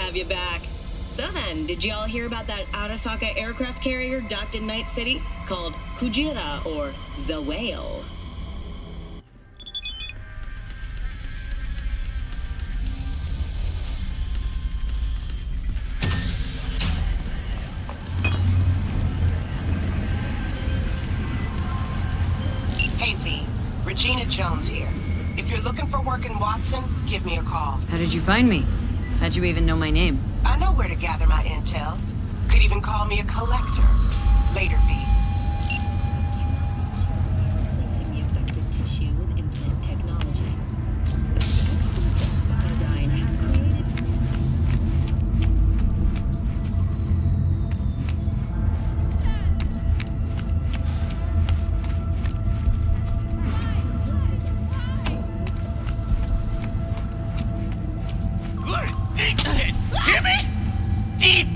have you back. So then, did you all hear about that Arasaka aircraft carrier docked in Night City called Kujira, or the Whale? Hey, V. Regina Jones here. If you're looking for work in Watson, give me a call. How did you find me? How'd you even know my name? I know where to gather my intel. Could even call me a collector. Later, V. Hear me? Deep!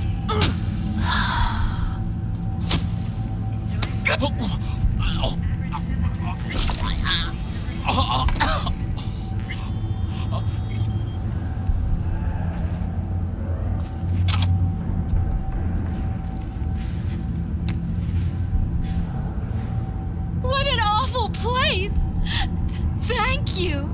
What an awful place! Thank you!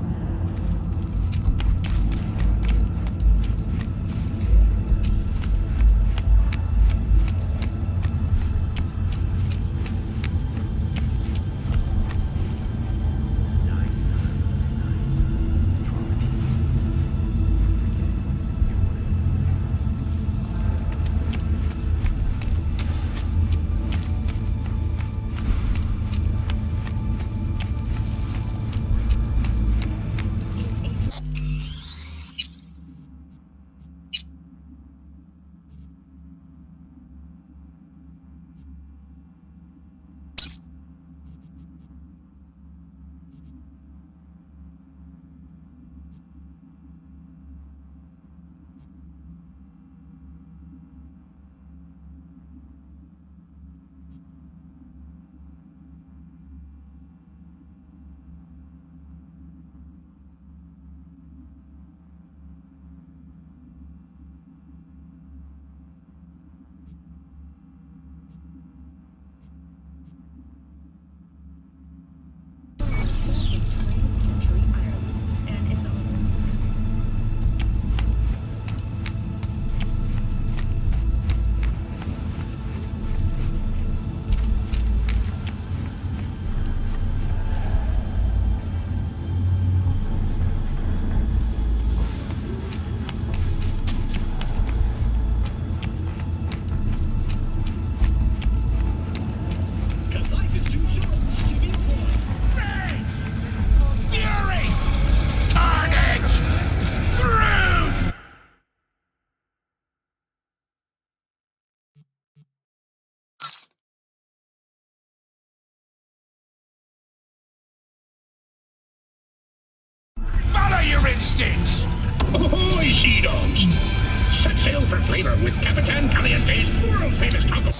Follow your instincts! Ahoy, sea dogs! Set sail for flavor with Capitan Caliente's world-famous taco.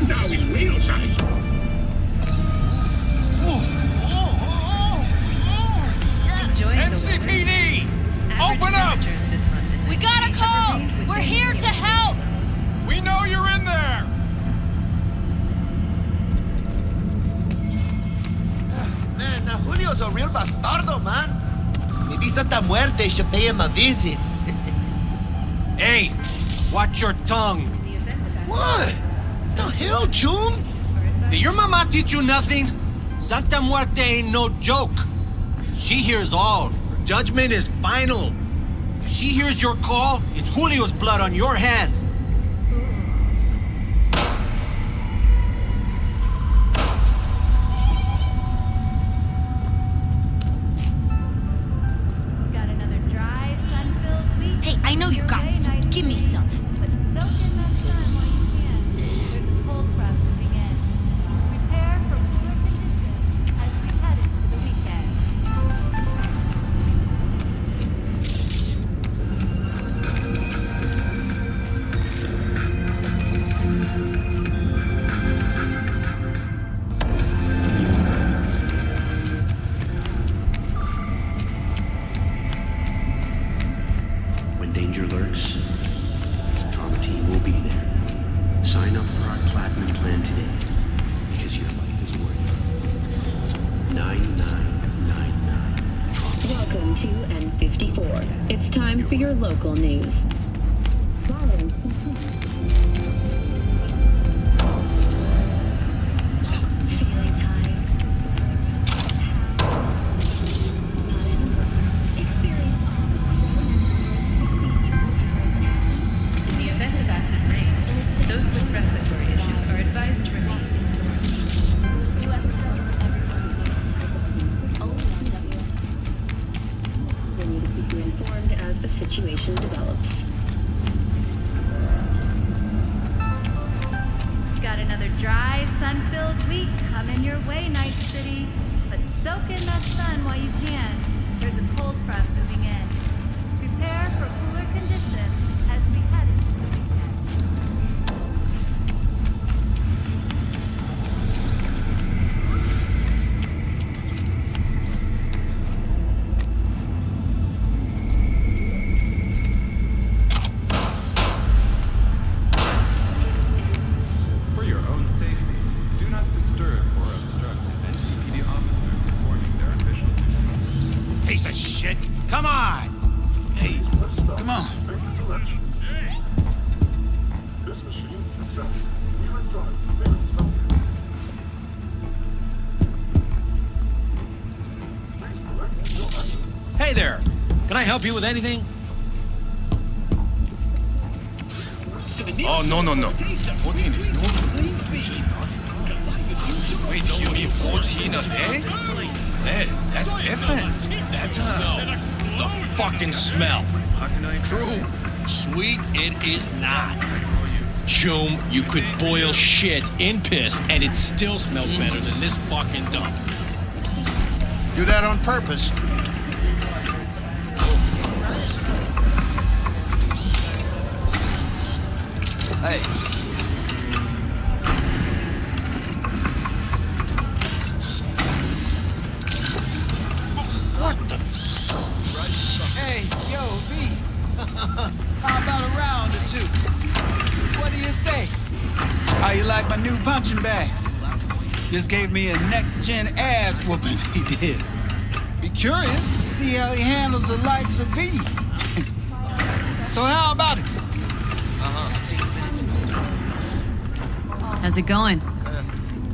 Now it's real size. MCPD! Open up! We got a call! We're here to help! We know you're in there! Man, now Julio's a real bastardo, man. Maybe Santa Muerte should pay him a visit. Hey, watch your tongue. What? The hell, June? Did your mama teach you nothing? Santa Muerte ain't no joke. She hears all. Her judgment is final. If she hears your call, it's Julio's blood on your hands. Got another dry, sun-filled week. Hey, I know you got food. Give me some. But soak in that sun while you can. danger lurks, the trauma team will be there. Sign up for our platinum plan today, because your life is worth it. 9999. Welcome to N54. It's time for your local news. Situation develops. Got another dry, sun-filled week coming your way, Night City. But soak in that sun while you can. There's a cold front moving in. Prepare for cooler conditions as we head into the weekend. Piece of shit. Come on. Hey, come on. Hey there. Can I help you with anything? Oh, no. 14 is normal. It's just not. Wait, you mean 14 a day? Hey, that's different. That's the fucking smell. True. Sweet, it is not. Choom, you could boil shit in piss and it still smells better than this fucking dump. Do that on purpose. Hey. What the? Hey, yo, V. How about a round or two? What do you say? How you like my new punching bag? Just gave me a next-gen ass whooping, he did. Be curious to see how he handles the likes of V. So how about it? How's it going?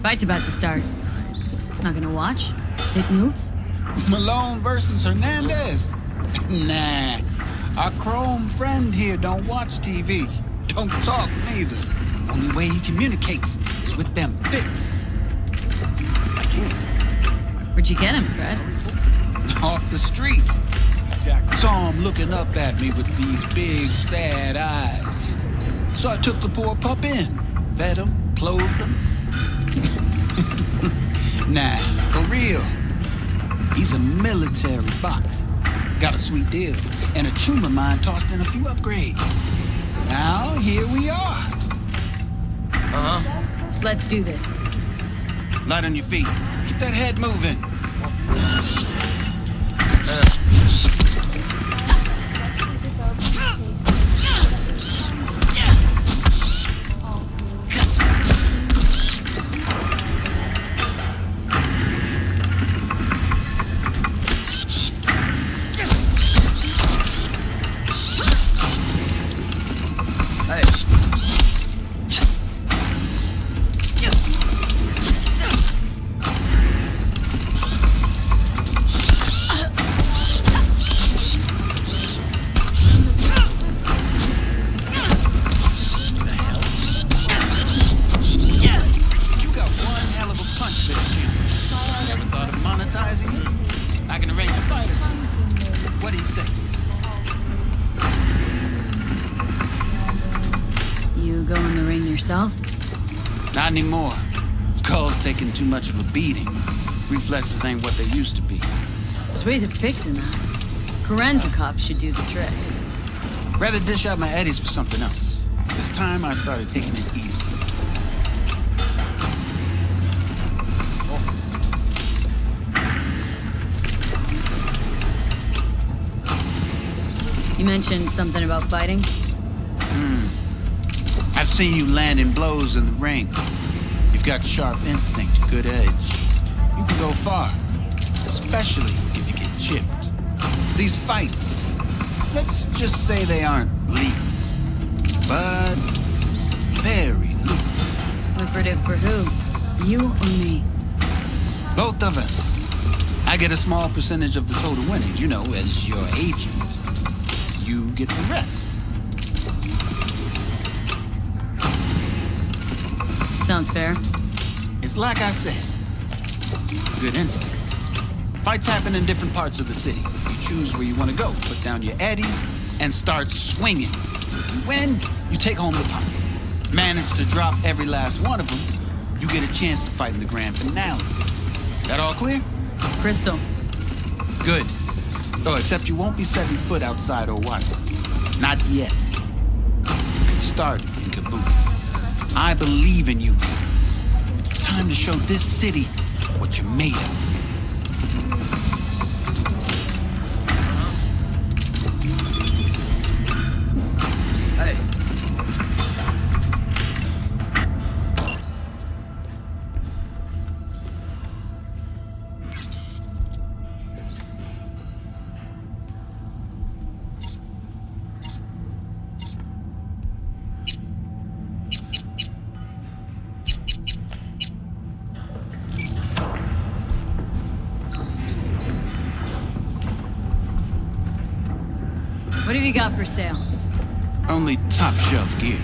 Fight's about to start. Not gonna watch? Take notes? Malone versus Hernandez? Nah. Our chrome friend here don't watch TV. Don't talk neither. Only way he communicates is with them fists. I can't. Where'd you get him, Fred? Off the street. Saw him looking up at me with these big, sad eyes. So I took the poor pup in. Fed him, clothed him. Nah, for real. He's a military box. Got a sweet deal. And a chum of mine tossed in a few upgrades. Now, here we are. Let's do this. Light on your feet. Keep that head moving. What do you say? You go in the ring yourself? Not anymore. Skull's taking too much of a beating. Reflexes ain't what they used to be. There's ways of fixing that. Korenzikov should do the trick. Rather dish out my eddies for something else. This time I started taking it easy. You mentioned something about fighting? I've seen you landing blows in the ring. You've got sharp instinct, good edge. You can go far, especially if you get chipped. These fights, let's just say they aren't lethal, but very lucrative. Lucrative for who? You or me? Both of us. I get a small percentage of the total winnings, as your agent. You get the rest. Sounds fair. It's like I said. Good instinct. Fights happen in different parts of the city. You choose where you want to go, put down your eddies, and start swinging. You win, you take home the pot. Manage to drop every last one of them, you get a chance to fight in the grand finale. That all clear? Crystal. Good. Oh, except you won't be setting foot outside or Watson. Not yet. You can start in Kabuki. I believe in you. Time to show this city what you're made of. Hey. What have you got for sale? Only top shelf gear.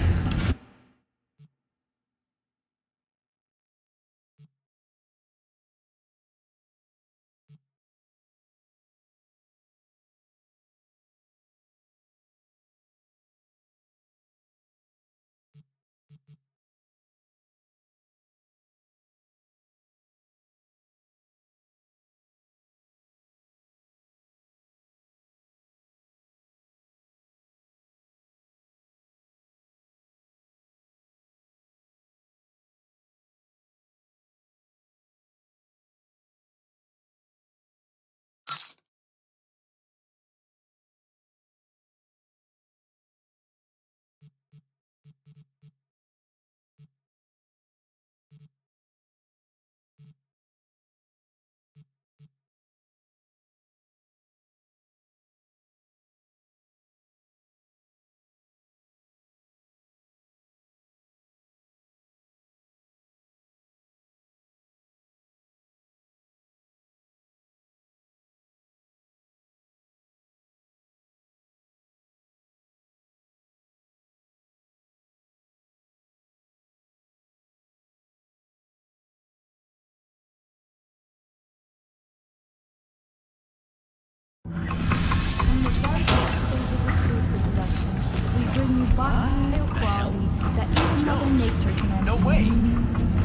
From the very first stages of super production, we bring you bottom quality that even Mother Nature can No way.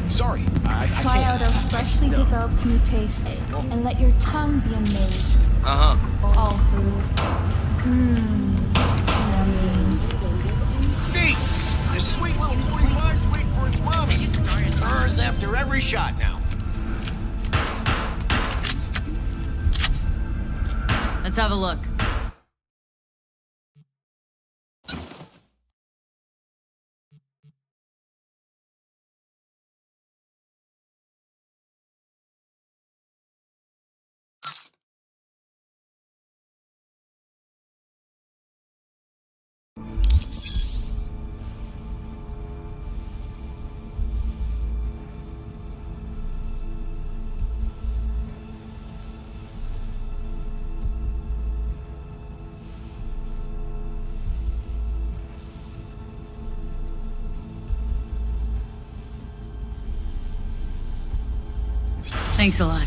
Sorry, I Try can't. out our freshly developed new tastes and let your tongue be amazed. All foods. Yummy. Pete, the sweet little 45's waiting for its mommy. Hers after every shot now. Let's have a look. Thanks a lot.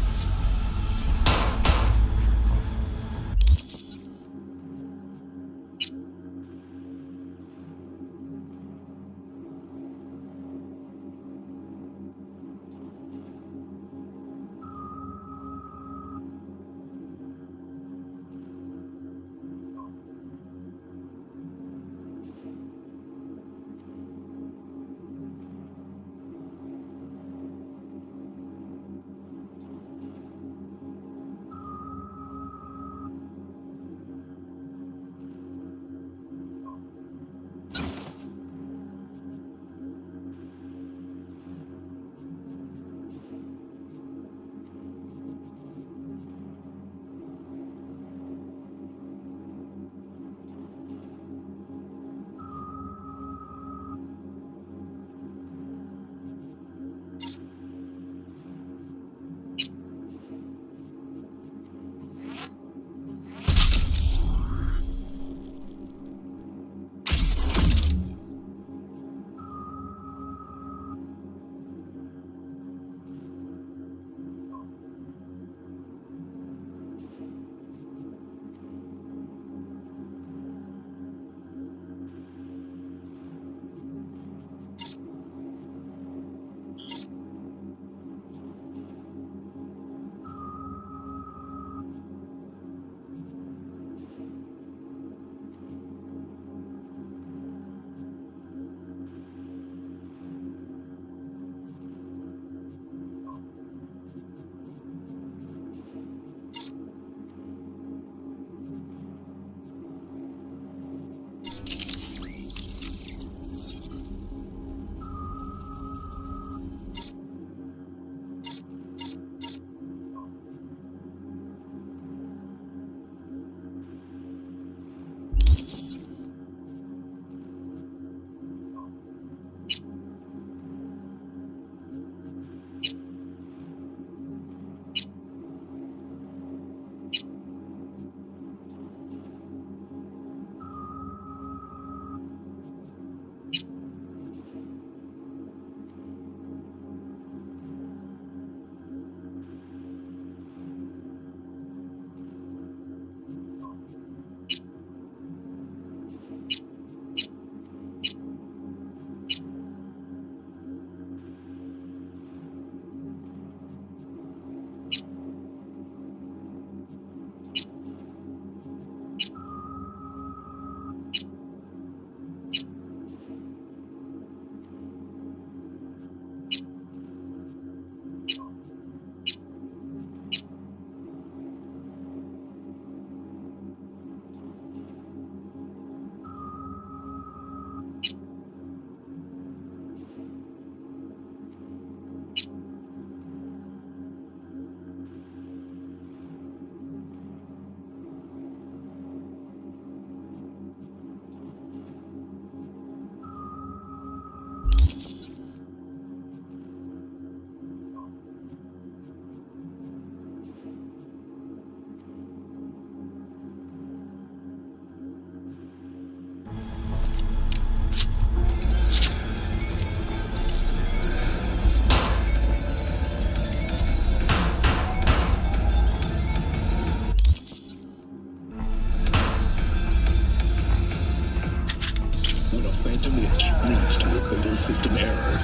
system which leads to a fatal system error.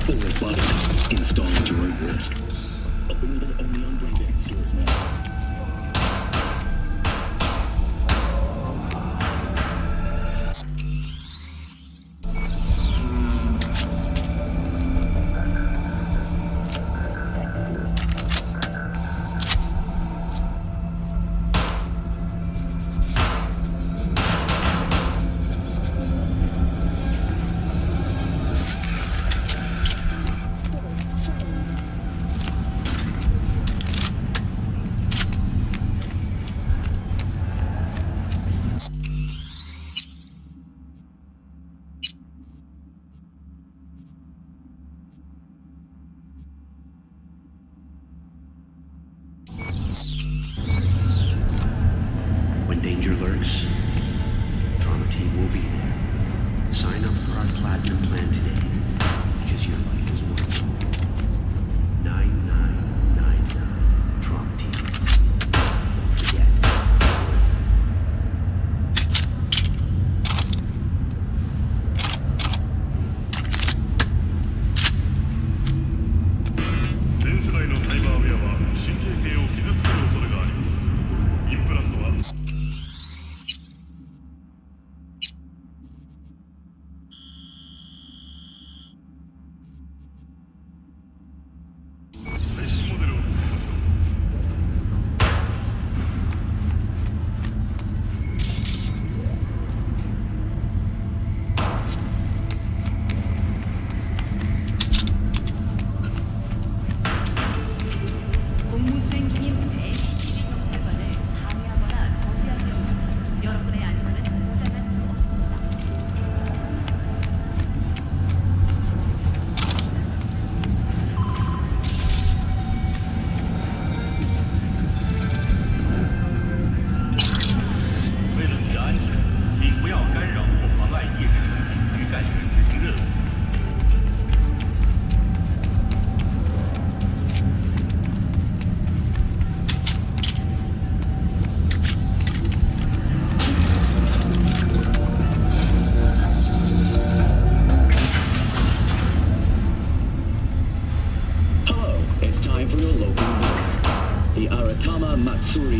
Or a button installed at your own risk. Available only on Braindead stores now. When danger lurks, Trauma Team will be there. Sign up for our Platinum plan today, because your life is worth it. 9999 Trauma Team. Don't forget.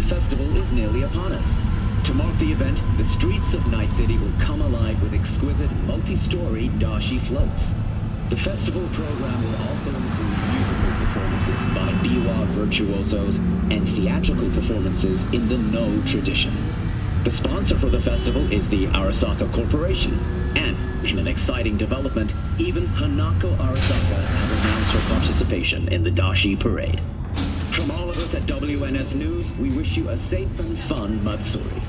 Festival is nearly upon us. To mark the event, the streets of Night City will come alive with exquisite, multi-story dashi floats. The festival program will also include musical performances by biwa virtuosos and theatrical performances in the No tradition. The sponsor for the festival is the Arasaka Corporation, and in an exciting development, even Hanako Arasaka has announced her participation in the dashi parade. From all of us at WNS News, we wish you a safe and fun Matsuri.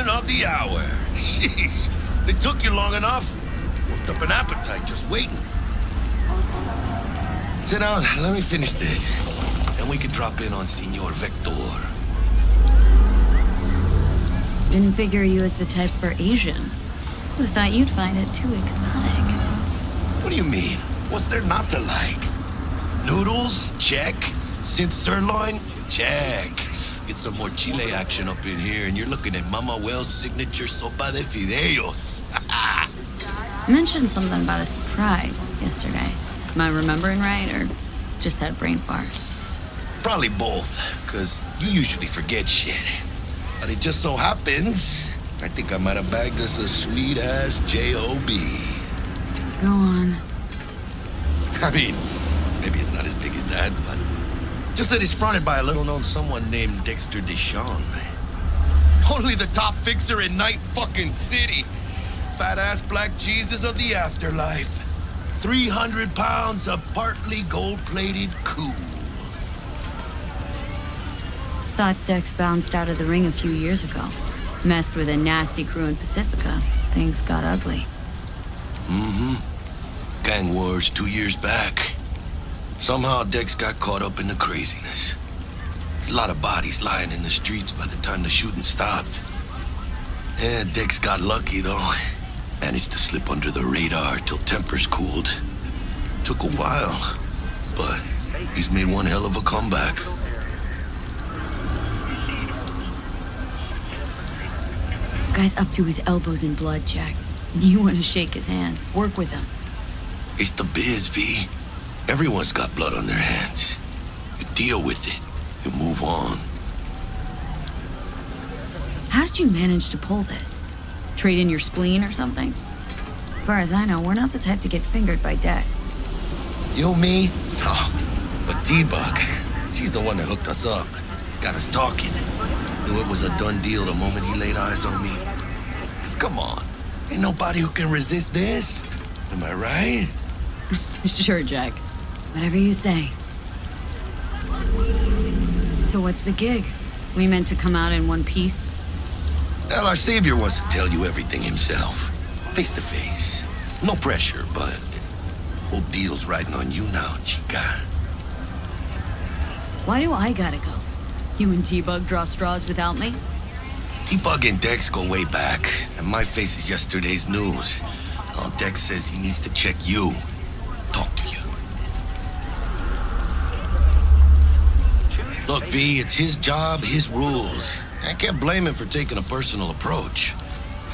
woman of the hour. Jeez, it took you long enough. Worked up an appetite just waiting. Sit down, let me finish this. Then we can drop in on Senor Vector. Didn't figure you as the type for Asian. Would've thought you'd find it too exotic. What do you mean? What's there not to like? Noodles? Check. Synth sirloin? Check. Get some more Chile action up in here, and you're looking at Mama Wells' signature sopa de fideos. You mentioned something about a surprise yesterday. Am I remembering right, or just had a brain fart? Probably both, because you usually forget shit. But it just so happens, I think I might have bagged us a sweet-ass J.O.B. Go on. I mean, maybe it's not as big as that, but just that it's fronted by a little-known someone named Dexter Deshawn. Only the top fixer in Night fucking City. Fat-ass black Jesus of the afterlife. 300 pounds of partly gold-plated cool. Thought Dex bounced out of the ring a few years ago. Messed with a nasty crew in Pacifica. Things got ugly. Mm-hmm. Gang wars 2 years back. Somehow Dex got caught up in the craziness. There's a lot of bodies lying in the streets by the time the shooting stopped. Yeah, Dex got lucky, though. Managed to slip under the radar till tempers cooled. Took a while, but he's made one hell of a comeback. Guy's up to his elbows in blood, Jack. You want to shake his hand. Work with him. It's the biz, V. Everyone's got blood on their hands. You deal with it. You move on. How did you manage to pull this? Trade in your spleen or something? As far as I know, we're not the type to get fingered by Dex. You, me? Oh, but T-Bug, she's the one that hooked us up. Got us talking. Knew it was a done deal the moment he laid eyes on me. 'Cause come on, ain't nobody who can resist this. Am I right? Sure, Jack. Whatever you say. So what's the gig? We meant to come out in one piece? Well, our savior wants to tell you everything himself. Face to face. No pressure, but whole deal's riding on you now, chica. Why do I gotta go? You and T-Bug draw straws without me? T-Bug and Dex go way back, and my face is yesterday's news. Oh, Dex says he needs to check you. Talk to you. Look, V, it's his job, his rules. I can't blame him for taking a personal approach.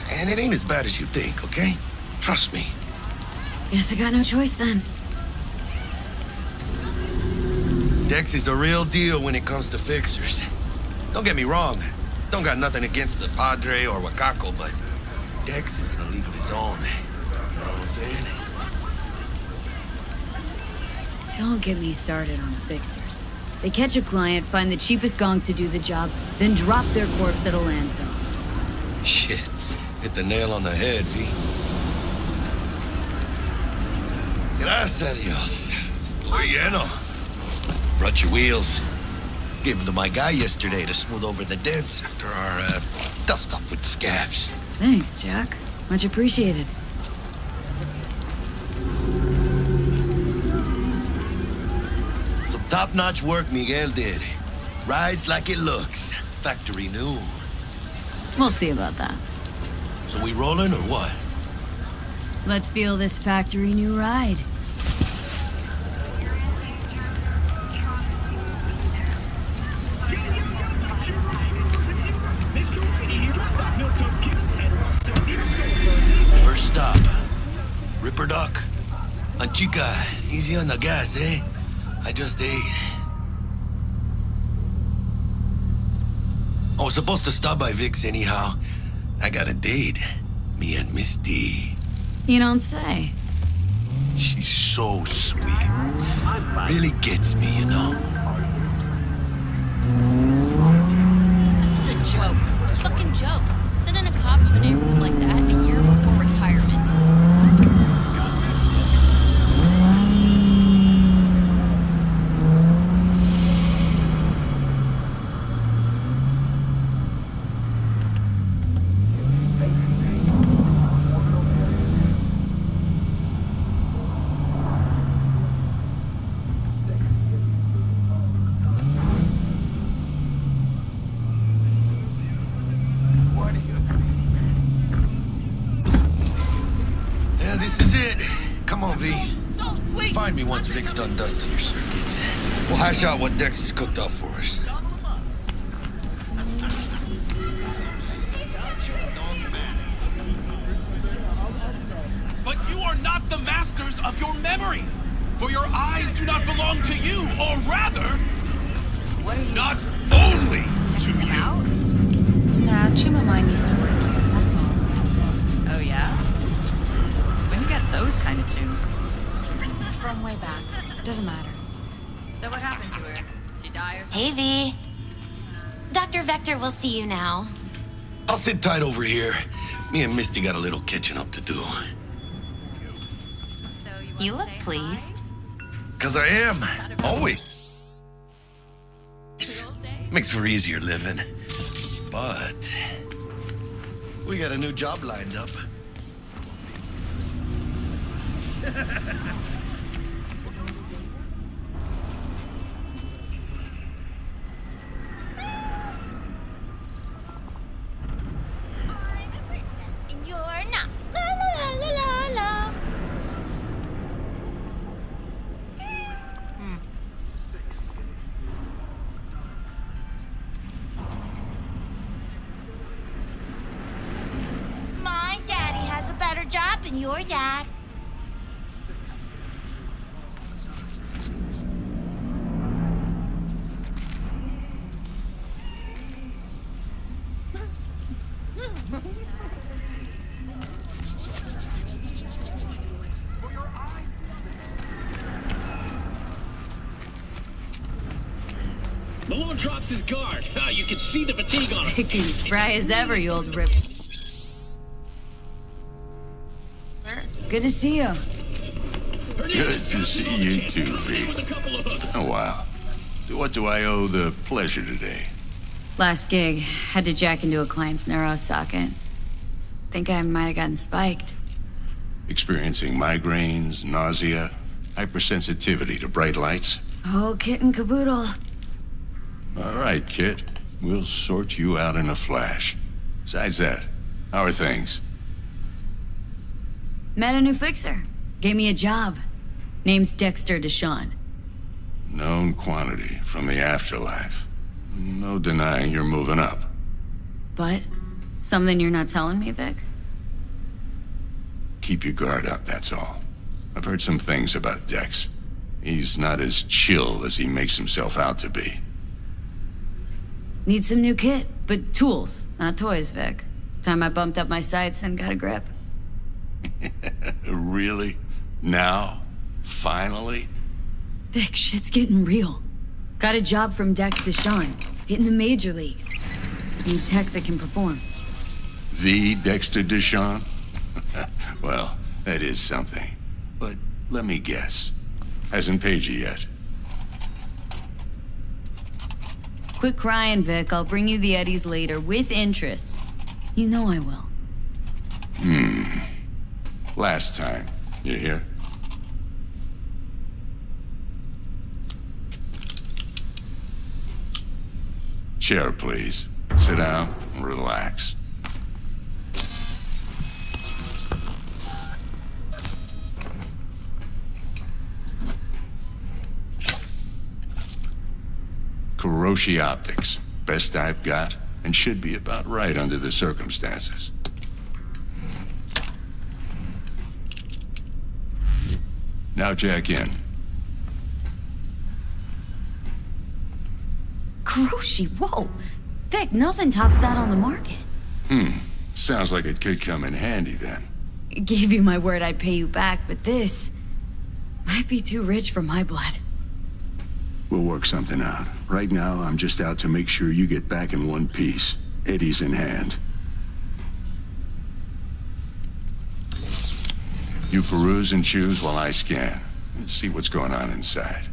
And it ain't as bad as you think, okay? Trust me. Guess I got no choice then. Dex is a real deal when it comes to fixers. Don't get me wrong. Don't got nothing against the Padre or Wakako, but Dex is in a league of his own. You know what I'm saying? Don't get me started on the fixers. They catch a client, find the cheapest gonk to do the job, then drop their corpse at a landfill. Shit. Hit the nail on the head, V. Gracias a Dios. Estoy lleno. Brought your wheels. Gave them to my guy yesterday to smooth over the dents after our dust-up with the scabs. Thanks, Jack. Much appreciated. Some top-notch work Miguel did. Rides like it looks. Factory new. We'll see about that. So we rolling or what? Let's feel this factory new ride. First stop. Ripper Duck. Chica, easy on the gas, eh? I just ate. I was supposed to stop by Vic's anyhow. I got a date. Me and Miss D. You don't say. She's so sweet. Really gets me, you know? This is a joke. A fucking joke. Sending a cop to a neighborhood like that a year before retirement. this is it. Come on, V. Find me once Vic's done dusting your circuits. We'll hash out what Dex has cooked up for us. But you are not the masters of your memories. For your eyes do not belong to you, or rather, not only to you. Nah, Chimamine used to work here, that's all. Oh, yeah? When you get those kind of tunes? From way back. Doesn't matter. So what happened to her? She die or something? Hey, V. Dr. Vector will see you now. I'll sit tight over here. Me and Misty got a little catching up to do. You look pleased. 'Cause I am. Always. Makes for easier living. But we got a new job lined up. You're not. La la la la la. My daddy has a better job than your dad. Malone drops his guard. Ah, you can see the fatigue on him. Looking spry as ever, you old rip. Good to see you. Good to see you too, V. Oh, wow. What do I owe the pleasure today? Last gig, had to jack into a client's neuro socket. Think I might have gotten spiked. Experiencing migraines, nausea, hypersensitivity to bright lights? Oh, kit and caboodle. All right, Kit. We'll sort you out in a flash. Besides that, how are things? Met a new fixer. Gave me a job. Name's Dexter Deshawn. Known quantity from the afterlife. No denying you're moving up. But, something you're not telling me, Vic? Keep your guard up, that's all. I've heard some things about Dex. He's not as chill as he makes himself out to be. Need some new kit, but tools, not toys, Vic. Time I bumped up my sights and got a grip. Really? Now? Finally? Vic, shit's getting real. Got a job from Dex Deshawn, hitting the major leagues. Need tech that can perform. The Dexter Deshawn? Well, that is something. But let me guess. Hasn't paid you yet. Quit crying, Vic. I'll bring you the Eddies later, with interest. You know I will. Last time. You hear? Chair, please. Sit down and relax. Kuroshi Optics. Best I've got, and should be about right under the circumstances. Now jack in. Kuroshi, whoa! Vic, nothing tops that on the market. Sounds like it could come in handy then. Gave you my word I'd pay you back, but this might be too rich for my blood. We'll work something out. Right now, I'm just out to make sure you get back in one piece. Eddie's in hand. You peruse and choose while I scan. See what's going on inside.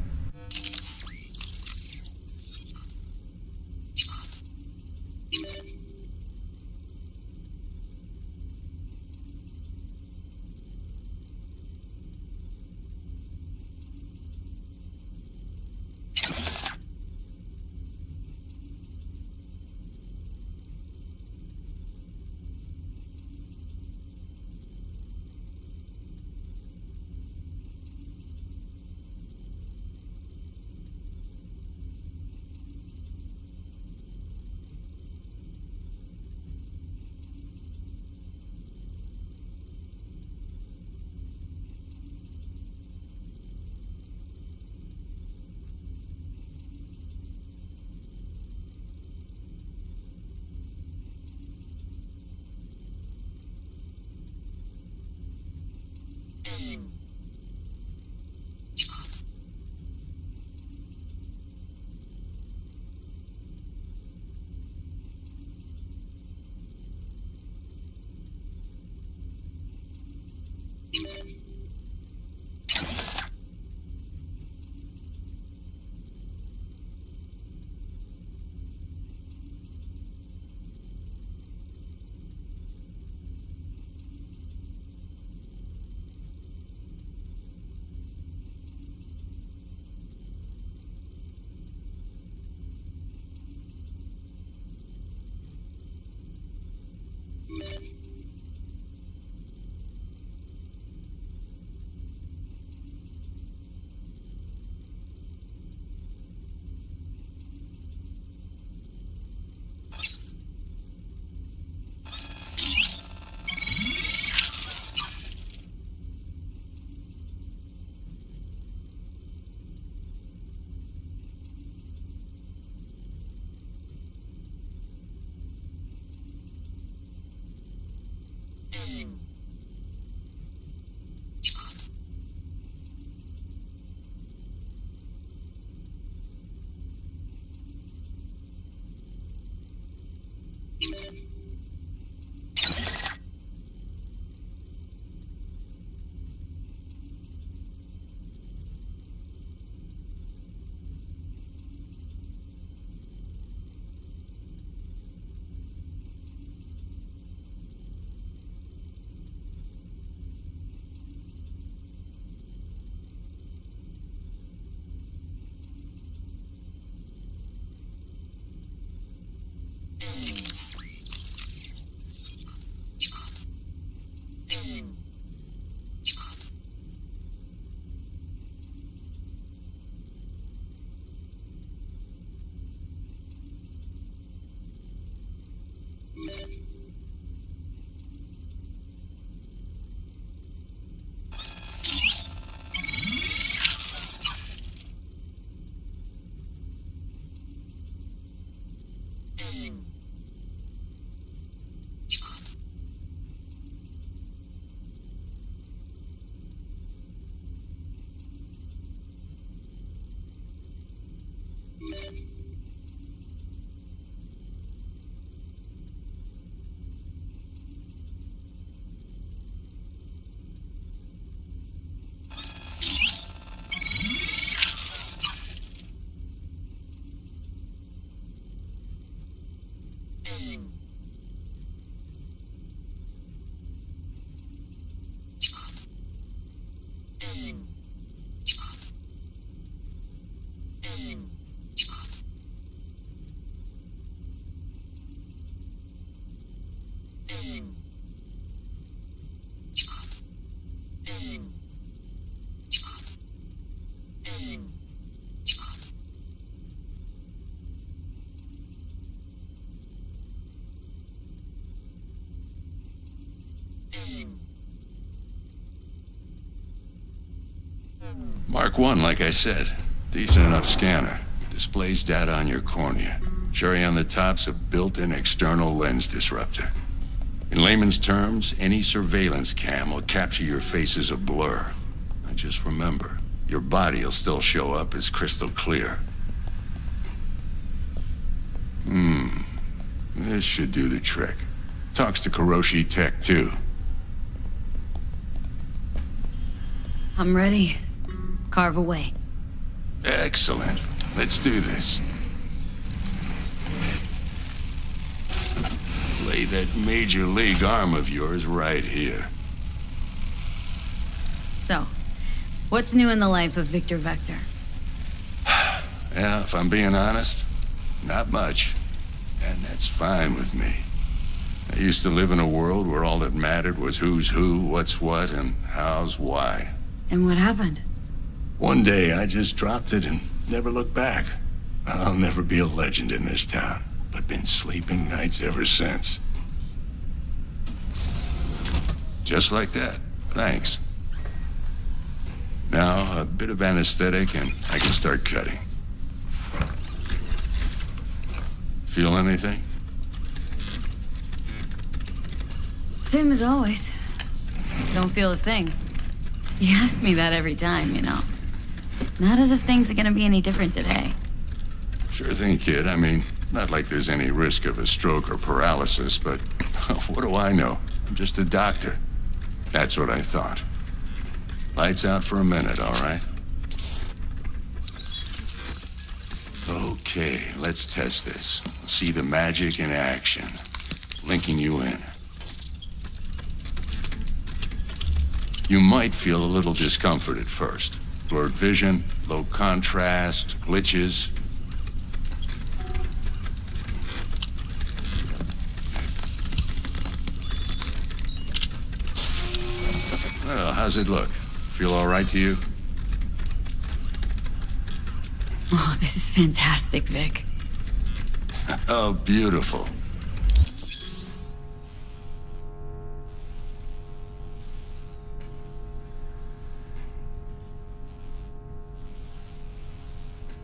Mark 1, like I said. Decent enough scanner. Displays data on your cornea. Cherry on the top's a built-in external lens disruptor. In layman's terms, any surveillance cam will capture your face as a blur. And just remember, your body will still show up as crystal clear. This should do the trick. Talks to Kuroshi Tech, too. I'm ready. Carve away. Excellent. Let's do this. Lay that major league arm of yours right here. So, what's new in the life of Victor Vector? Yeah, if I'm being honest, not much. And that's fine with me. I used to live in a world where all that mattered was who's who, what's what, and how's why. And what happened? One day, I just dropped it and never looked back. I'll never be a legend in this town, but been sleeping nights ever since. Just like that. Thanks. Now, a bit of anesthetic and I can start cutting. Feel anything? Same as always. Don't feel a thing. You ask me that every time, you know. Not as if things are gonna be any different today. Sure thing, kid. I mean, not like there's any risk of a stroke or paralysis, but what do I know? I'm just a doctor. That's what I thought. Lights out for a minute, all right? Okay, let's test this. See the magic in action. Linking you in. You might feel a little discomfort at first. Blurred vision, low contrast, glitches. Well, how's it look? Feel all right to you? Oh, this is fantastic, Vic. Oh, beautiful.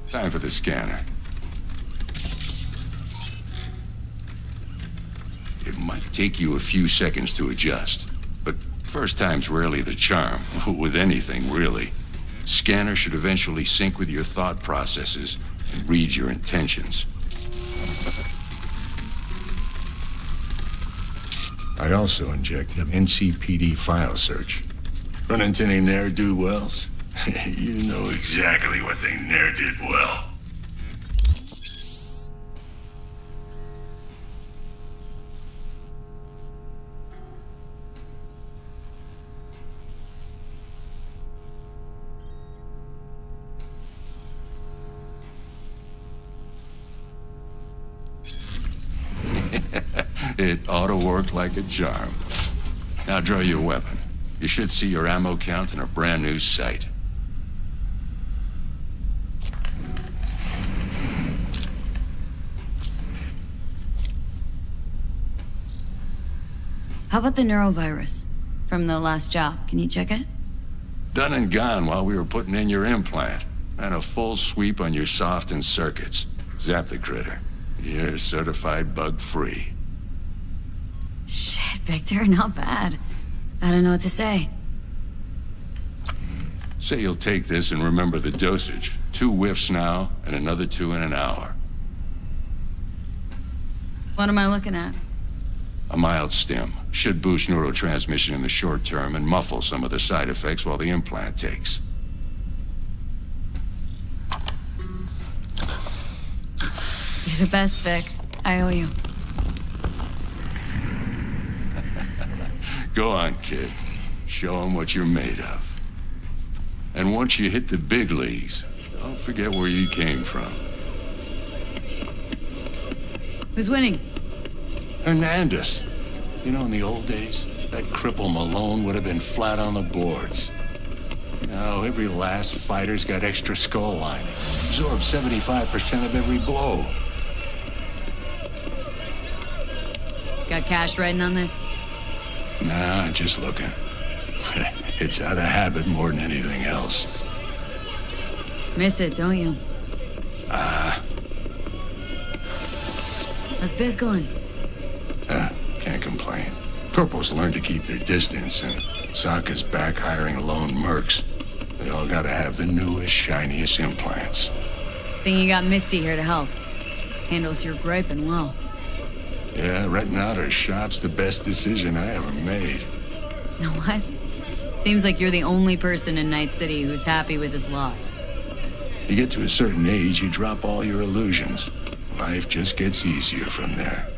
Time for the scanner. It might take you a few seconds to adjust, but first time's rarely the charm, with anything, really. Scanner should eventually sync with your thought processes and read your intentions. I also injected an NCPD file search. Run into any ne'er-do-wells? You know exactly what they ne'er did well. It ought to work like a charm. Now draw your weapon. You should see your ammo count in a brand new sight. How about the neurovirus from the last job? Can you check it? Done and gone while we were putting in your implant. And a full sweep on your soft and circuits. Zap the critter. You're certified bug-free. Shit, Victor, not bad. I don't know what to say. Say you'll take this and remember the dosage. 2 whiffs now, and another 2 in an hour. What am I looking at? A mild stim. Should boost neurotransmission in the short term and muffle some of the side effects while the implant takes. You're the best, Vic. I owe you. Go on, kid. Show 'em what you're made of. And once you hit the big leagues, don't forget where you came from. Who's winning? Hernandez. You know, in the old days, that cripple Malone would have been flat on the boards. Now, every last fighter's got extra skull lining. Absorbs 75% of every blow. Got cash riding on this? Nah, just looking. It's out of habit more than anything else. Miss it, don't you? How's biz going? Can't complain. Corporals learn to keep their distance, and Sokka's back hiring lone mercs. They all gotta have the newest, shiniest implants. Think you got Misty here to help. Handles your griping well. Yeah, renting out her shop's the best decision I ever made. What? Seems like you're the only person in Night City who's happy with his lot. You get to a certain age, you drop all your illusions. Life just gets easier from there.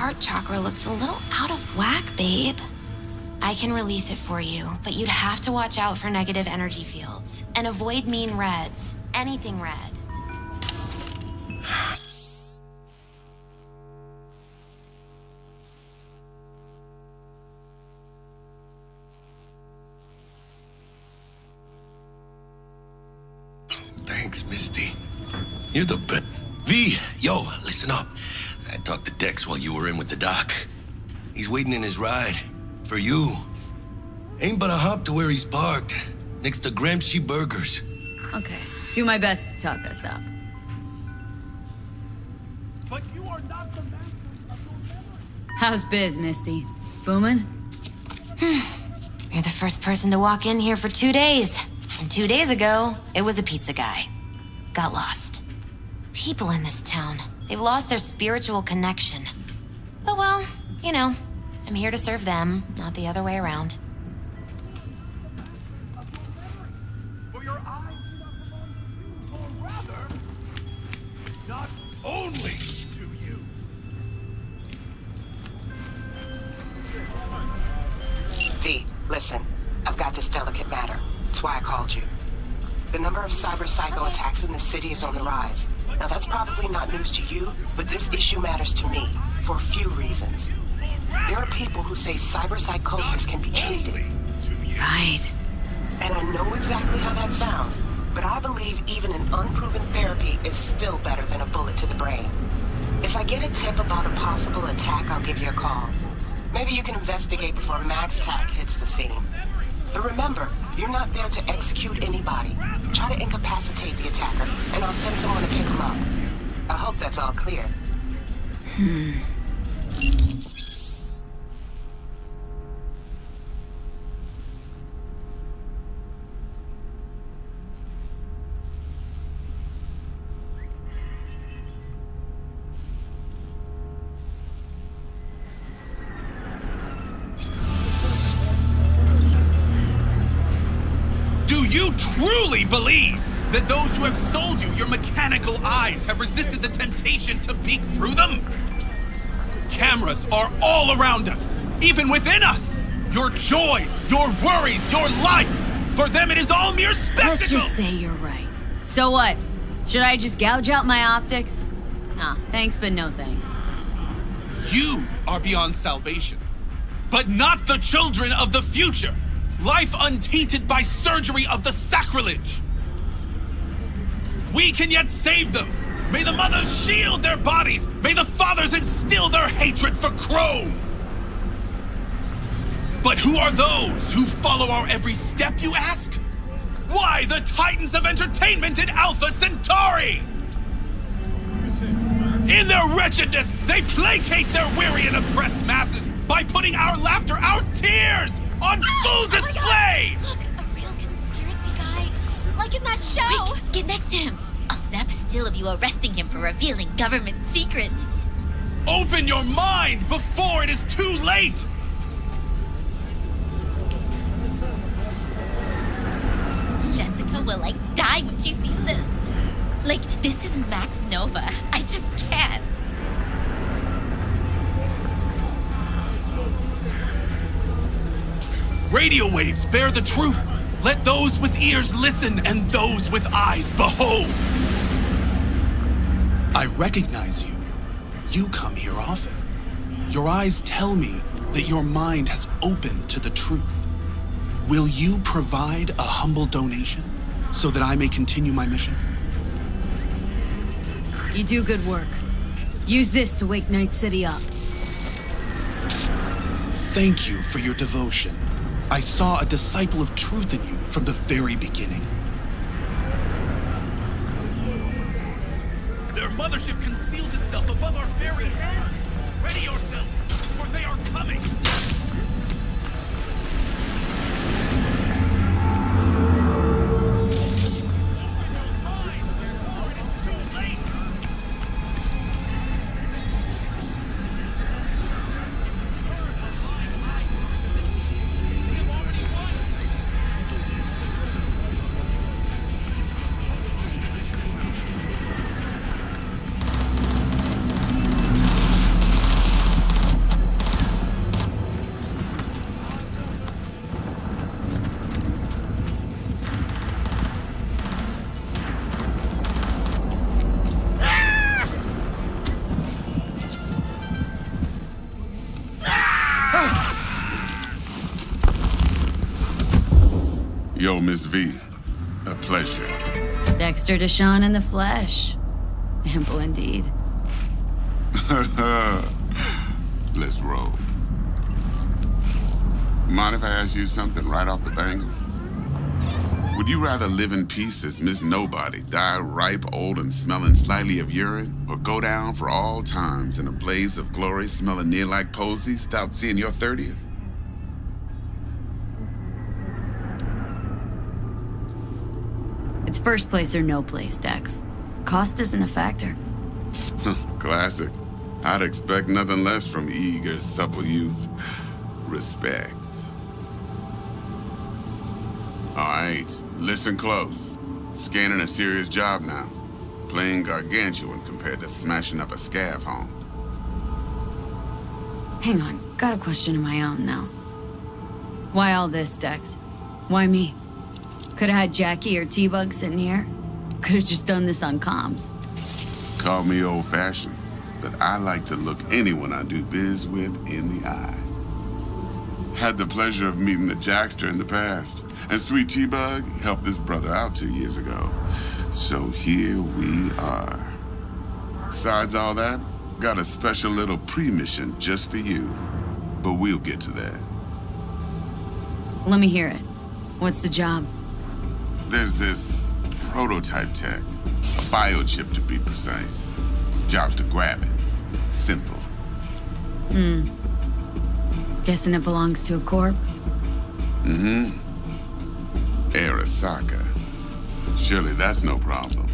Heart chakra looks a little out of whack, babe. I can release it for you, but you'd have to watch out for negative energy fields. And avoid mean reds. Anything red. Thanks, Misty. You're the best. V, yo, listen up. I talked to Dex while you were in with the doc. He's waiting in his ride. For you. Ain't but a hop to where he's parked. Next to Gramsci Burgers. Okay. Do my best to talk us up. But you are not the master of your memory. How's biz, Misty? Booming? You're the first person to walk in here for 2 days. And 2 days ago, it was a pizza guy. Got lost. People in this town, they've lost their spiritual connection. But well, you know, I'm here to serve them, not the other way around. For your eyes do not belong to you, or rather, not only to you. V, listen. I've got this delicate matter. That's why I called you. The number of cyber psycho attacks in the city is on the rise. Now that's probably not news to you, but this issue matters to me for a few reasons. There are people who say cyber psychosis can be treated. Right. And I know exactly how that sounds, but I believe even an unproven therapy is still better than a bullet to the brain. If I get a tip about a possible attack, I'll give you a call. Maybe you can investigate before Max Tack hits the scene. But remember, you're not there to execute anybody. Try to incapacitate the attacker, and I'll send someone to pick him up. I hope that's all clear. Do you truly believe that those who have sold you your mechanical eyes have resisted the temptation to peek through them? Cameras are all around us, even within us. Your joys, your worries, your life. For them, it is all mere spectacle. Let's just say you're right. So what? Should I just gouge out my optics? Nah, thanks, but no thanks. You are beyond salvation, but not the children of the future. Life untainted by surgery of the sacrilege. We can yet save them! May the mothers shield their bodies! May the fathers instill their hatred for Chrome! But who are those who follow our every step, you ask? Why, the titans of entertainment in Alpha Centauri! In their wretchedness, they placate their weary and oppressed masses by putting our laughter, our tears, on full display! Look, a real conspiracy guy. Like in that show! Rick, get next to him. I'll snap a still of you arresting him for revealing government secrets. Open your mind before it is too late! Jessica will, die when she sees this. This is Max Nova. I just can't. Radio waves bear the truth. Let those with ears listen and those with eyes behold. I recognize you. You come here often. Your eyes tell me that your mind has opened to the truth. Will you provide a humble donation so that I may continue my mission? You do good work. Use this to wake Night City up. Thank you for your devotion. I saw a disciple of truth in you from the very beginning. Their mothership conceals itself above our very heads. Ready yourself, for they are coming. Yo, Miss V. A pleasure. Dexter Deshawn in the flesh. Ample indeed. Let's roll. Mind if I ask you something right off the bangle? Would you rather live in peace as Miss Nobody, die ripe, old, and smelling slightly of urine, or go down for all times in a blaze of glory smelling near like posies without seeing your 30th? It's first place or no place, Dex. Cost isn't a factor. Classic. I'd expect nothing less from eager, supple youth. Respect. All right, listen close. Scanning a serious job now. Playing gargantuan compared to smashing up a scav home. Hang on, got a question of my own now. Why all this, Dex? Why me? Could've had Jackie or T-Bug sitting here. Could've just done this on comms. Call me old-fashioned, but I like to look anyone I do biz with in the eye. Had the pleasure of meeting the Jackster in the past, and Sweet T-Bug helped this brother out 2 years ago. So here we are. Besides all that, got a special little pre-mission just for you. But we'll get to that. Let me hear it. What's the job? There's this prototype tech, a biochip to be precise. Job's to grab it. Simple. Guessing it belongs to a corp? Mm-hmm. Arasaka. Surely that's no problem.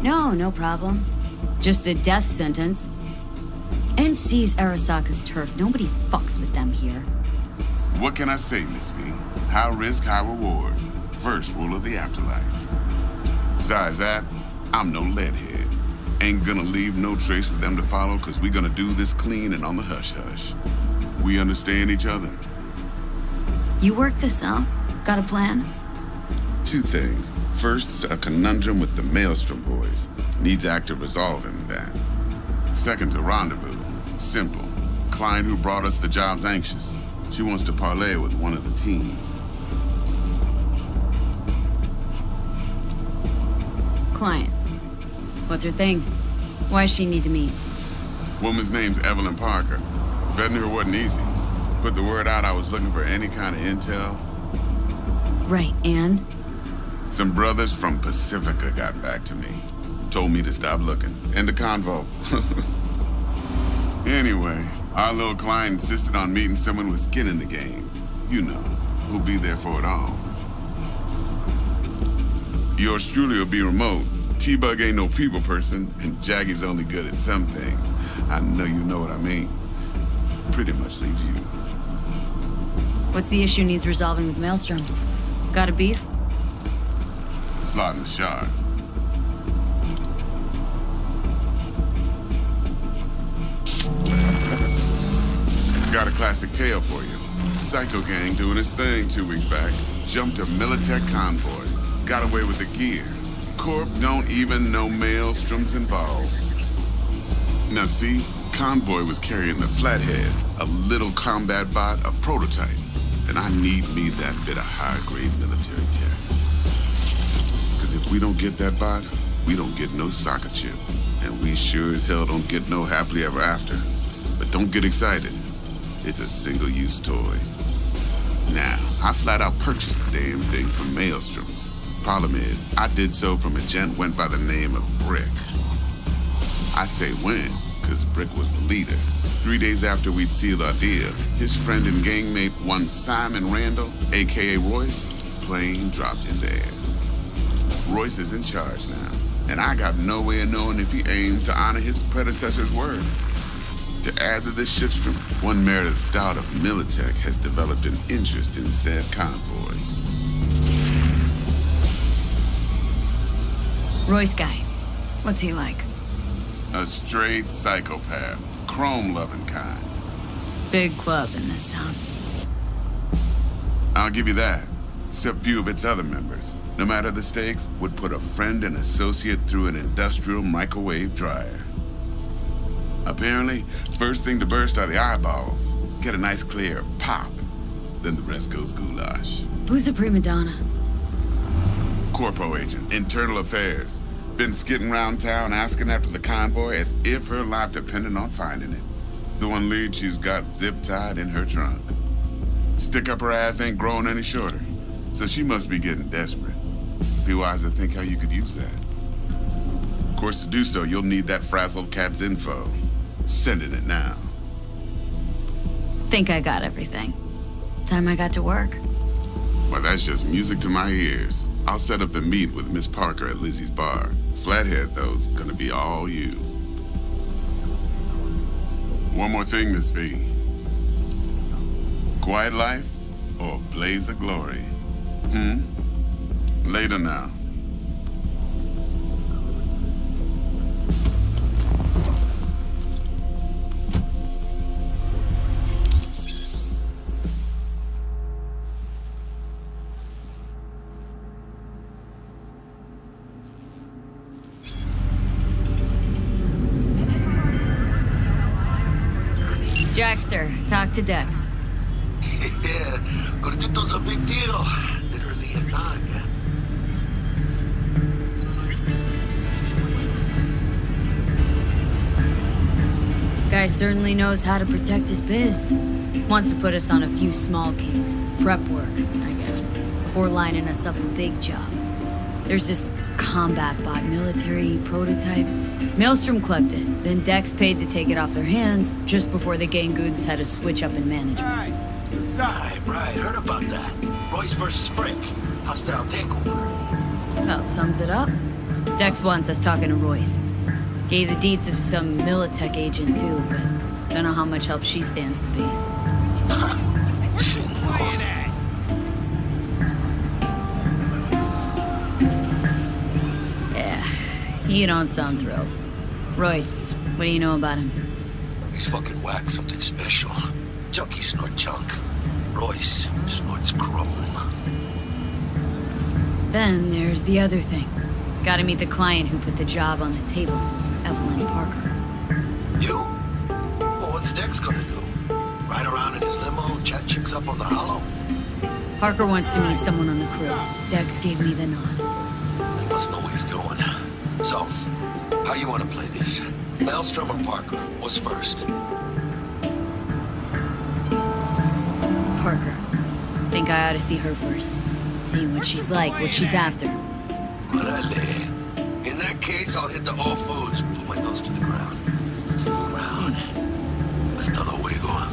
No problem. Just a death sentence. NC's Arasaka's turf. Nobody fucks with them here. What can I say, Miss V? High risk, high reward. First rule of the afterlife. Besides that, I'm no leadhead. Ain't gonna leave no trace for them to follow, cause we gonna do this clean and on the hush-hush. We understand each other. You work this out? Got a plan? 2 things. First, a conundrum with the Maelstrom boys. Needs active resolving that. Second, a rendezvous. Simple. Client who brought us the job's anxious. She wants to parlay with one of the team. client. What's her thing? Why does she need to meet? Woman's name's Evelyn Parker. Betting her wasn't easy. Put the word out I was looking for any kind of intel. Right, and? Some brothers from Pacifica got back to me. Told me to stop looking. End of convo. Anyway, our little client insisted on meeting someone with skin in the game. You know, who'll be there for it all. Yours truly will be remote. T-Bug ain't no people person, and Jacky's only good at some things. I know you know what I mean. Pretty much leaves you. What's the issue needs resolving with Maelstrom? Got a beef? Slotting the shard. Got a classic tale for you. Psycho gang doing its thing 2 weeks back. Jumped a Militech convoy. Got away with the gear. Corp don't even know Maelstrom's involved. Now see, convoy was carrying the Flathead, a little combat bot, a prototype. And I need me that bit of high-grade military tech. Because if we don't get that bot, we don't get no soccer chip. And we sure as hell don't get no happily ever after. But don't get excited. It's a single-use toy. Now, I flat out purchased the damn thing from Maelstrom. Problem is, I did so from a gent went by the name of Brick. I say when, because Brick was the leader. 3 days after we'd sealed our deal, his friend and gangmate, one Simon Randall, a.k.a. Royce, plain dropped his ass. Royce is in charge now, and I got no way of knowing if he aims to honor his predecessor's word. To add to this shitstorm, one Meredith Stout of Militech has developed an interest in said convoy. Royce guy. What's he like? A straight psychopath. Chrome-loving kind. Big club in this town. I'll give you that. Except few of its other members, no matter the stakes, would put a friend and associate through an industrial microwave dryer. Apparently, first thing to burst are the eyeballs. Get a nice clear pop. Then the rest goes goulash. Who's the prima donna? Corpo agent, internal affairs. Been skidding around town asking after the convoy as if her life depended on finding it. The one lead she's got zip-tied in her trunk. Stick up her ass ain't growing any shorter, so she must be getting desperate. Be wise to think how you could use that. Of course, to do so, you'll need that frazzled cat's info. Sending it now. Think I got everything. Time I got to work. Well, that's just music to my ears. I'll set up the meet with Miss Parker at Lizzie's bar. Flathead, though's gonna be all you. One more thing, Miss V. Quiet life or blaze of glory? Later now. Jackster, talk to Dex. Yeah, Gordito's a big deal. Literally a nine, yeah. Guy certainly knows how to protect his biz. Wants to put us on a few small kinks. Prep work, I guess, before lining us up a big job. There's this combat bot military prototype. Maelstrom clept it, then Dex paid to take it off their hands just before the gang goods had a switch up in management. Right, heard about that. Royce versus Brick. Hostile takeover. About sums it up. Dex wants us talking to Royce. Gave the deets of some Militech agent too, but don't know how much help she stands to be. Yeah, you don't sound thrilled. Royce, what do you know about him? He's fucking whack, something special. Junkies snort junk. Royce snorts chrome. Then there's the other thing. Gotta meet the client who put the job on the table, Evelyn Parker. You? Well, what's Dex gonna do? Ride around in his limo, chat chicks up on the hollow? Parker wants to meet someone on the crew. Dex gave me the nod. He must know what he's doing. So, how you want to play this? Maelstrom or Parker? What's first? Parker. Think I ought to see her first. See what she's like, what she's after. Orale. In that case, I'll hit the all foods. Put my nose to the ground. Still around. Hasta luego.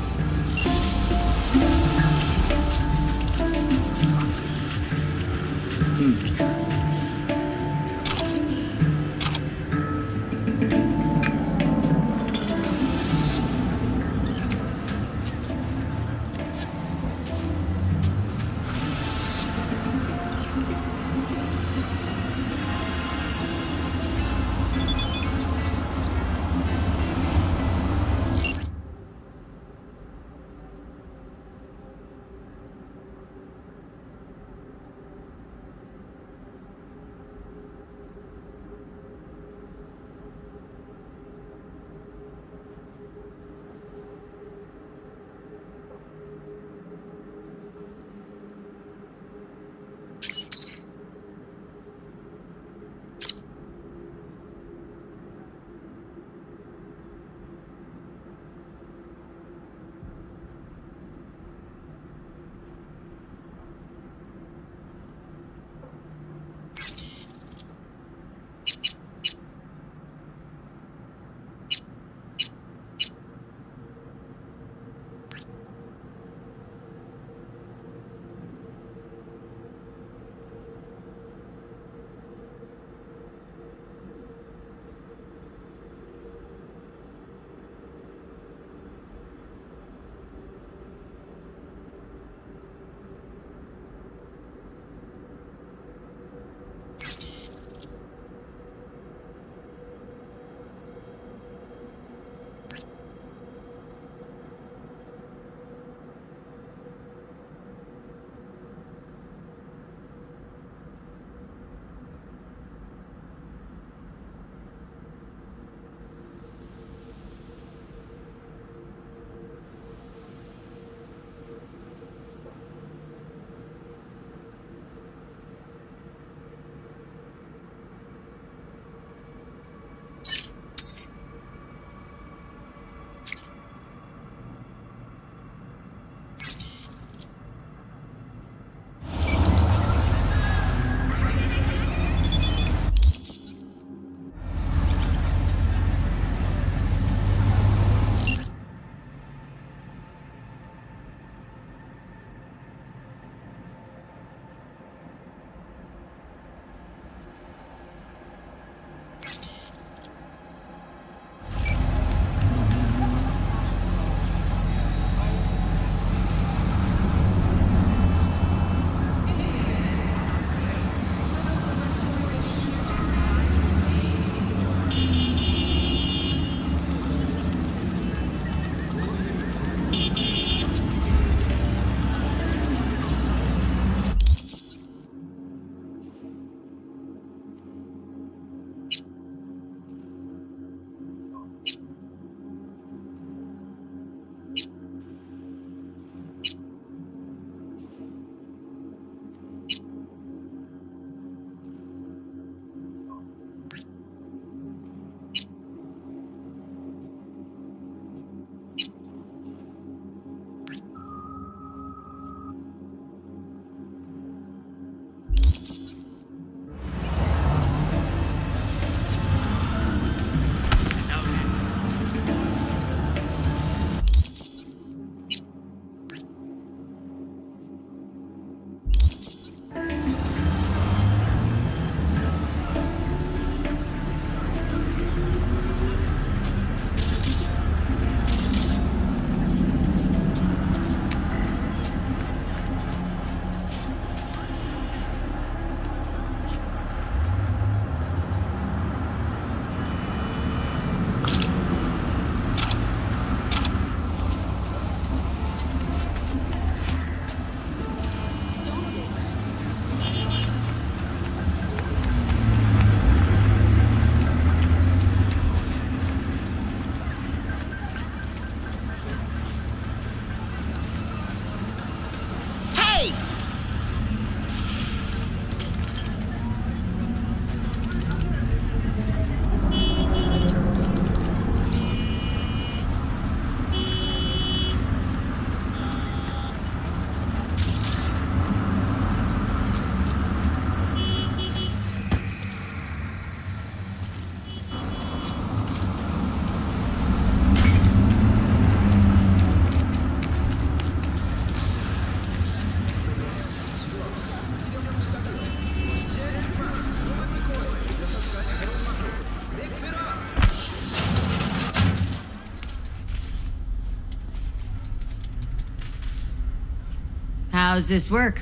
How's this work?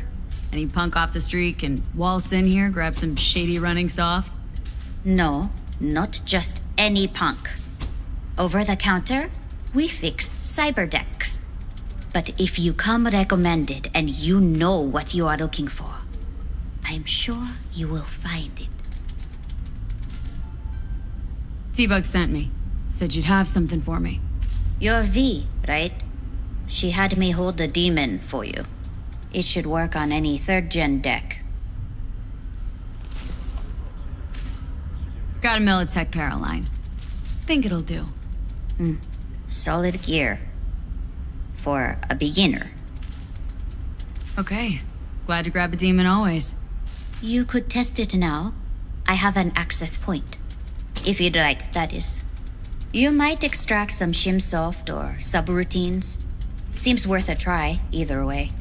Any punk off the street can waltz in here, grab some shady running soft? No, not just any punk. Over the counter, we fix cyberdecks. But if you come recommended and you know what you are looking for, I'm sure you will find it. T-Bug sent me. Said you'd have something for me. You're V, right? She had me hold the demon for you. It should work on any 3rd-gen deck. Got a Militech Paraline. Think it'll do. Solid gear. For a beginner. Okay. Glad to grab a demon always. You could test it now. I have an access point. If you'd like, that is. You might extract some shimsoft or subroutines. Seems worth a try, either way.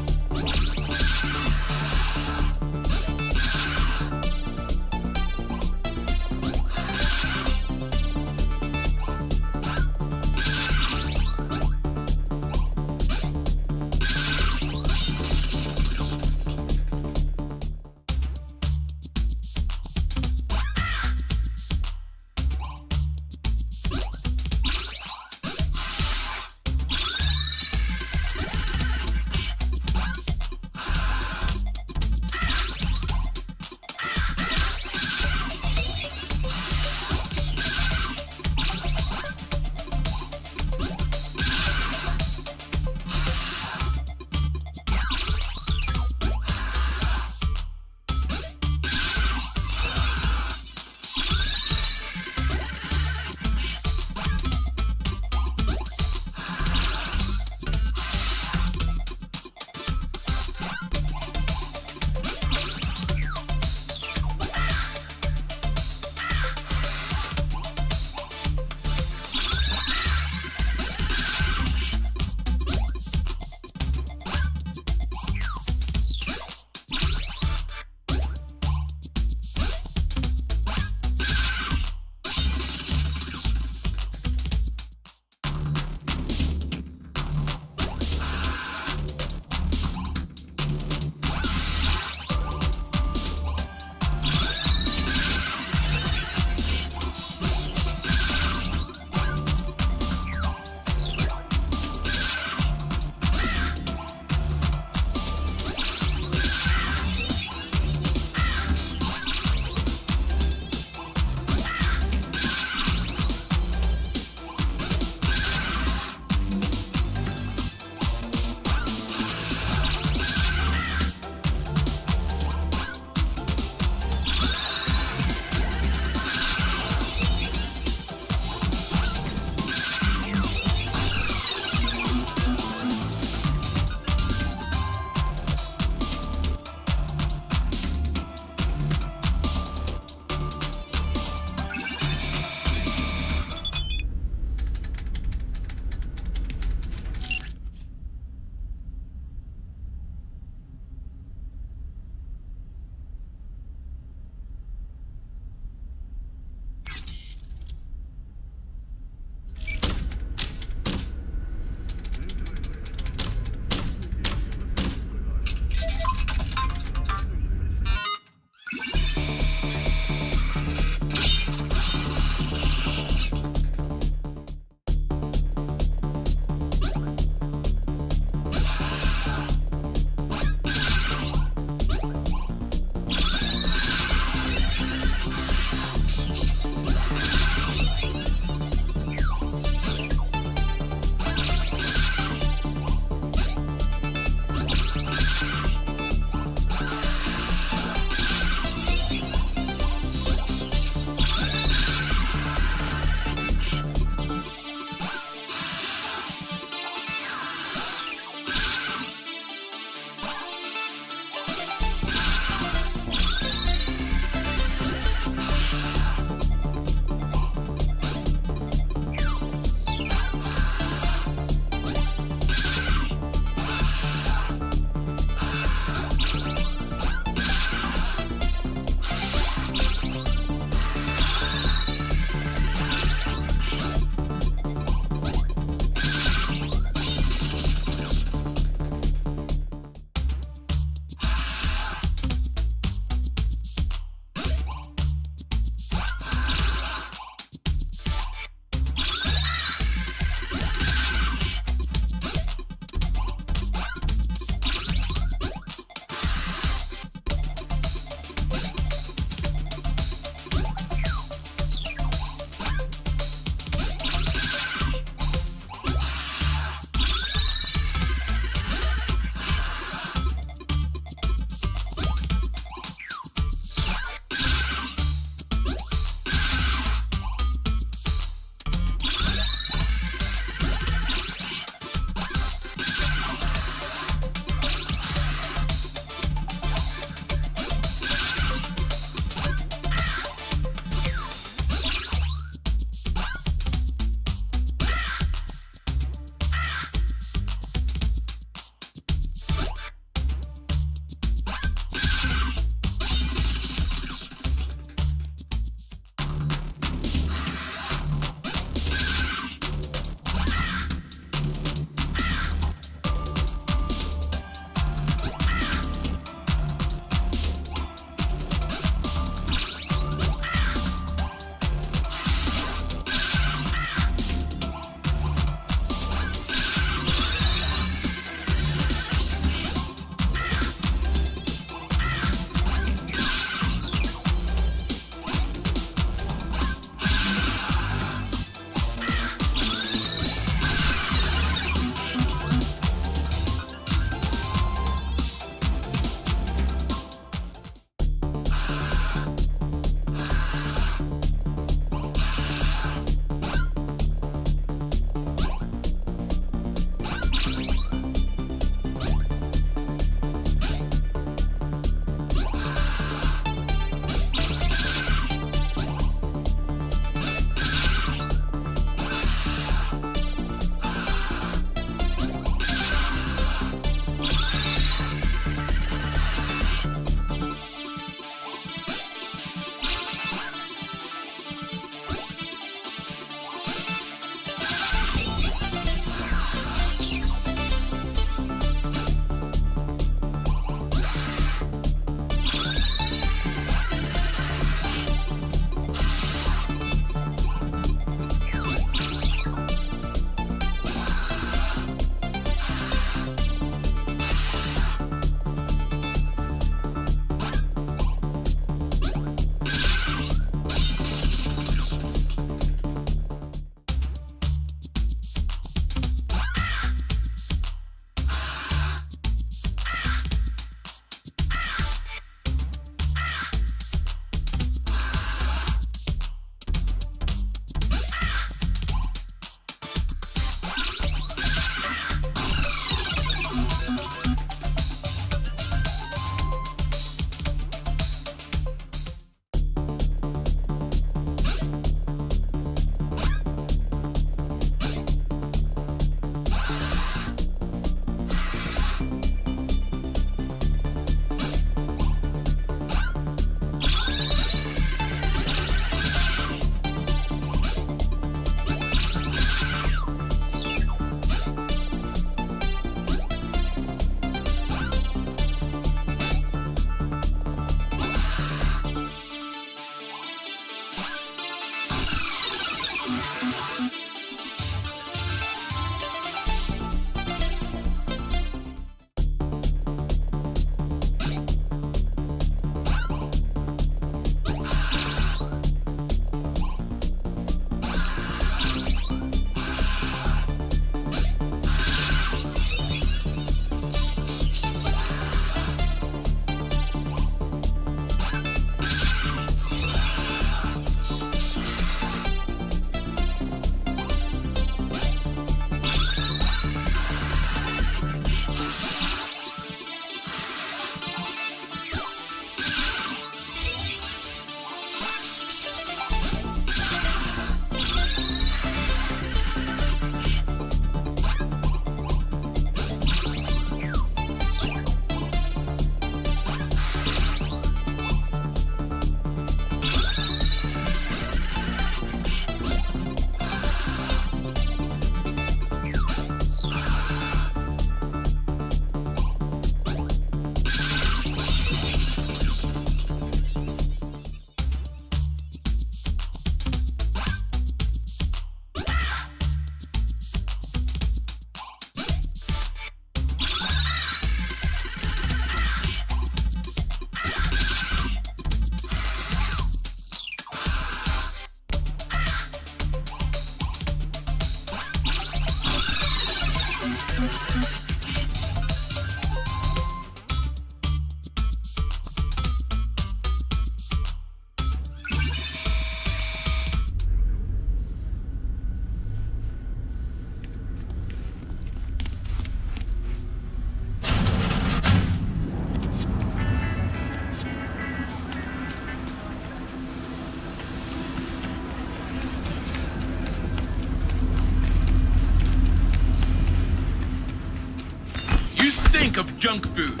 junk food.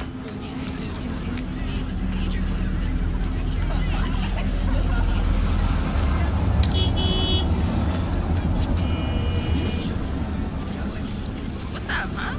What's up, huh?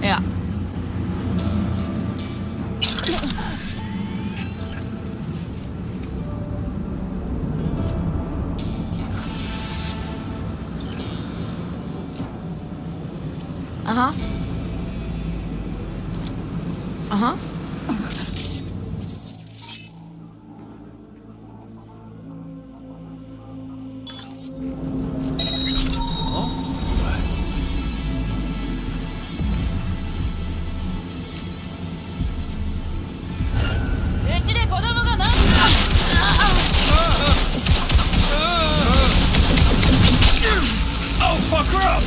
Ja. Aha. Aha. Oh, fuck her up!